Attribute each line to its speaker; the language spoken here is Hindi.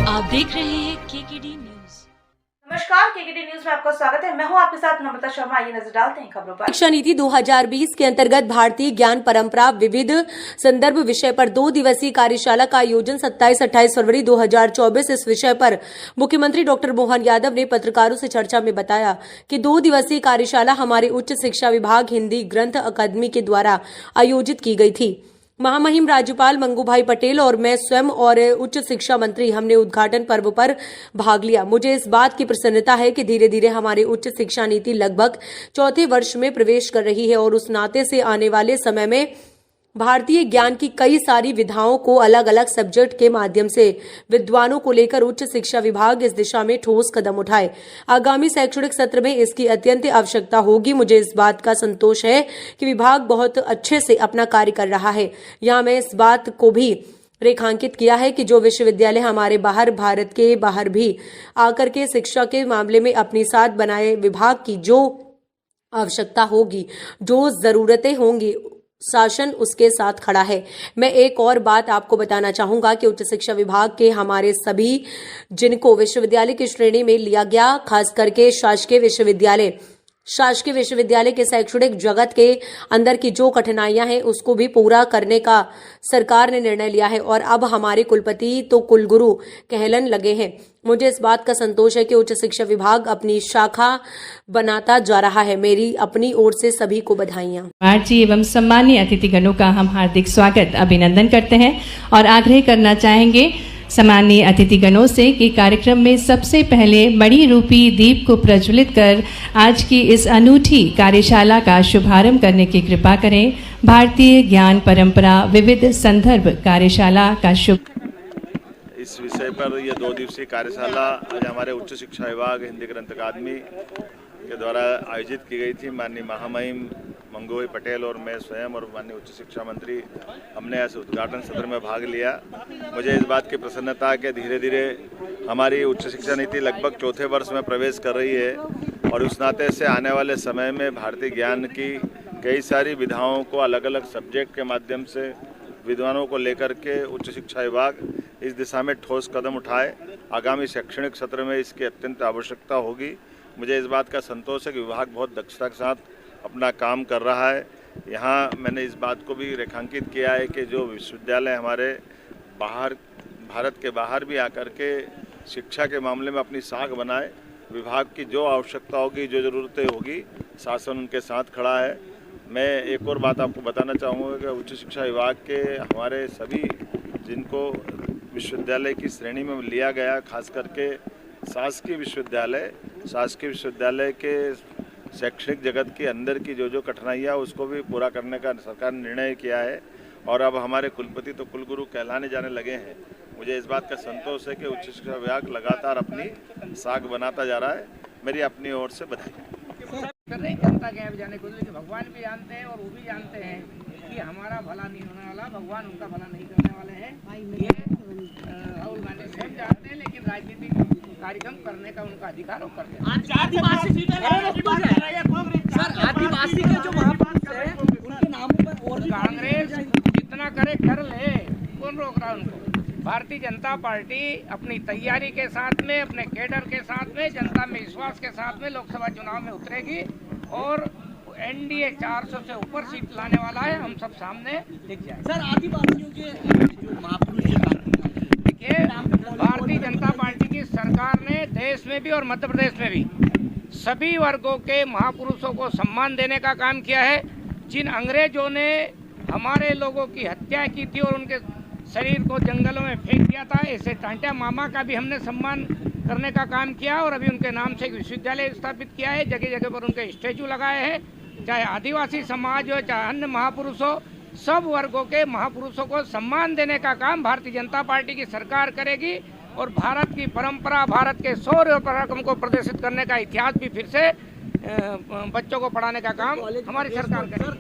Speaker 1: आप देख रहे हैं केकेडी न्यूज।
Speaker 2: नमस्कार, केकेडी न्यूज में आपका स्वागत है। मैं हूं आपके साथ नम्रता शर्मा। ये नजर डालते हैं खबरों पर।
Speaker 3: शिक्षा नीति 2020 के अंतर्गत भारतीय ज्ञान परंपरा विविध संदर्भ विषय पर 2 दिवसीय कार्यशाला का आयोजन 27-28 फरवरी 2024। इस विषय पर मुख्यमंत्री डॉक्टर मोहन यादव ने पत्रकारों से चर्चा में बताया कि 2 दिवसीय कार्यशाला हमारे उच्च शिक्षा विभाग हिंदी ग्रंथ अकादमी के द्वारा आयोजित की गई थी। महामहिम राज्यपाल मंगूभाई पटेल और मैं स्वयं और उच्च शिक्षा मंत्री हमने उद्घाटन पर्व पर भाग लिया। मुझे इस बात की प्रसन्नता है कि धीरे धीरे हमारी उच्च शिक्षा नीति लगभग 4थे वर्ष में प्रवेश कर रही है और उस नाते से आने वाले समय में भारतीय ज्ञान की कई सारी विधाओं को अलग अलग सब्जेक्ट के माध्यम से विद्वानों को लेकर उच्च शिक्षा विभाग इस दिशा में ठोस कदम उठाए। आगामी शैक्षणिक सत्र में इसकी अत्यंत आवश्यकता होगी। मुझे इस बात का संतोष है कि विभाग बहुत अच्छे से अपना कार्य कर रहा है। यहाँ मैं इस बात को भी रेखांकित किया है कि जो विश्वविद्यालय हमारे बाहर भारत के बाहर भी आकर के शिक्षा के मामले में अपनी साथ बनाए विभाग की जो आवश्यकता होगी, जो जरूरतें होंगी, शासन उसके साथ खड़ा है। मैं एक और बात आपको बताना चाहूंगा कि उच्च शिक्षा विभाग के हमारे सभी जिनको विश्वविद्यालय की श्रेणी में लिया गया, खास करके शासकीय विश्वविद्यालय के शैक्षणिक जगत के अंदर की जो कठिनाइयां हैं उसको भी पूरा करने का सरकार ने निर्णय लिया है और अब हमारे कुलपति तो कुलगुरु कहलन लगे हैं। मुझे इस बात का संतोष है कि उच्च शिक्षा विभाग अपनी शाखा बनाता जा रहा है। मेरी अपनी ओर से सभी को बधाइयां।
Speaker 4: जी एवं सम्मानीय अतिथिगणों का हम हार्दिक स्वागत अभिनंदन करते हैं और आग्रह करना चाहेंगे सम्मानीय अतिथिगणों से कि कार्यक्रम में सबसे पहले मणि रूपी दीप को प्रज्वलित कर आज की इस अनूठी कार्यशाला का शुभारंभ करने की कृपा करें। भारतीय ज्ञान परंपरा विविध संदर्भ कार्यशाला का शुभ।
Speaker 5: इस विषय पर यह 2 दिवसीय कार्यशाला आज हमारे उच्च शिक्षा विभाग हिंदी ग्रंथ अकादमी के द्वारा आयोजित की गई थी। माननीय महामहिम मंगूभाई पटेल और मैं स्वयं और माननीय उच्च शिक्षा मंत्री हमने इस उद्घाटन सत्र में भाग लिया। मुझे इस बात की प्रसन्नता है कि धीरे धीरे हमारी उच्च शिक्षा नीति लगभग 4थे वर्ष में प्रवेश कर रही है और उस नाते से आने वाले समय में भारतीय ज्ञान की कई सारी विधाओं को अलग अलग सब्जेक्ट के माध्यम से विद्वानों को लेकर के उच्च शिक्षा विभाग इस दिशा में ठोस कदम उठाए। आगामी शैक्षणिक सत्र में इसकी अत्यंत आवश्यकता होगी। मुझे इस बात का संतोष है कि विभाग बहुत दक्षता के साथ अपना काम कर रहा है। यहाँ मैंने इस बात को भी रेखांकित किया है कि जो विश्वविद्यालय हमारे बाहर भारत के बाहर भी आकर के शिक्षा के मामले में अपनी साख बनाए, विभाग की जो आवश्यकता होगी, जो ज़रूरतें होगी, शासन उनके साथ खड़ा है। मैं एक और बात आपको बताना चाहूँगा कि उच्च शिक्षा विभाग के हमारे सभी जिनको विश्वविद्यालय की श्रेणी में लिया गया, खास करके शासकीय विश्वविद्यालय के शैक्षणिक जगत के अंदर की जो कठिनाइयाँ उसको भी पूरा करने का सरकार ने निर्णय किया है और अब हमारे कुलपति तो कुलगुरु कहलाने जाने लगे हैं। मुझे इस बात का संतोष है कि उच्च शिक्षा विभाग लगातार अपनी साख बनाता जा रहा है। मेरी अपनी ओर से बधाई।
Speaker 6: जनता के जाने को, लेकिन भगवान भी जानते हैं और वो भी जानते हैं कि हमारा भला नहीं होने वाला, भगवान उनका भला नहीं करने वाले हैं। ये राहुल गांधी स्वयं जानते हैं, लेकिन राजनीतिक कार्यक्रम करने का उनका अधिकार करते हैं।
Speaker 7: आदिवासी के जो महापुरुष हैं उनके नामों पर और
Speaker 6: कांग्रेस जितना करे कर ले, कौन रोक रहा है उनको। भारतीय जनता पार्टी अपनी तैयारी के साथ में, अपने कैडर के साथ में, जनता में विश्वास के साथ में लोकसभा चुनाव में उतरेगी और एनडीए 400 से ऊपर सीट लाने वाला है। हम सब सामने दिख जाए।
Speaker 7: सर, आदिवासियों के जो महापुरुष
Speaker 6: देखिए, भारतीय जनता पार्टी की सरकार ने देश में भी और मध्य प्रदेश में भी सभी वर्गों के महापुरुषों को सम्मान देने का काम किया है। जिन अंग्रेजों ने हमारे लोगों की हत्या की थी और उनके शरीर को जंगलों में फेंक दिया था, ऐसे टांटिया मामा का भी हमने सम्मान करने का काम किया और अभी उनके नाम से एक विश्वविद्यालय स्थापित किया है। जगह जगह पर उनके स्टैचू लगाए हैं। चाहे आदिवासी समाज हो, चाहे अन्य महापुरुष हो, सब वर्गों के महापुरुषों को सम्मान देने का काम भारतीय जनता पार्टी की सरकार करेगी और भारत की परंपरा, भारत के शौर्य और पराक्रम को प्रदर्शित करने का इतिहास भी फिर से बच्चों को पढ़ाने का काम हमारी सरकार करेगी।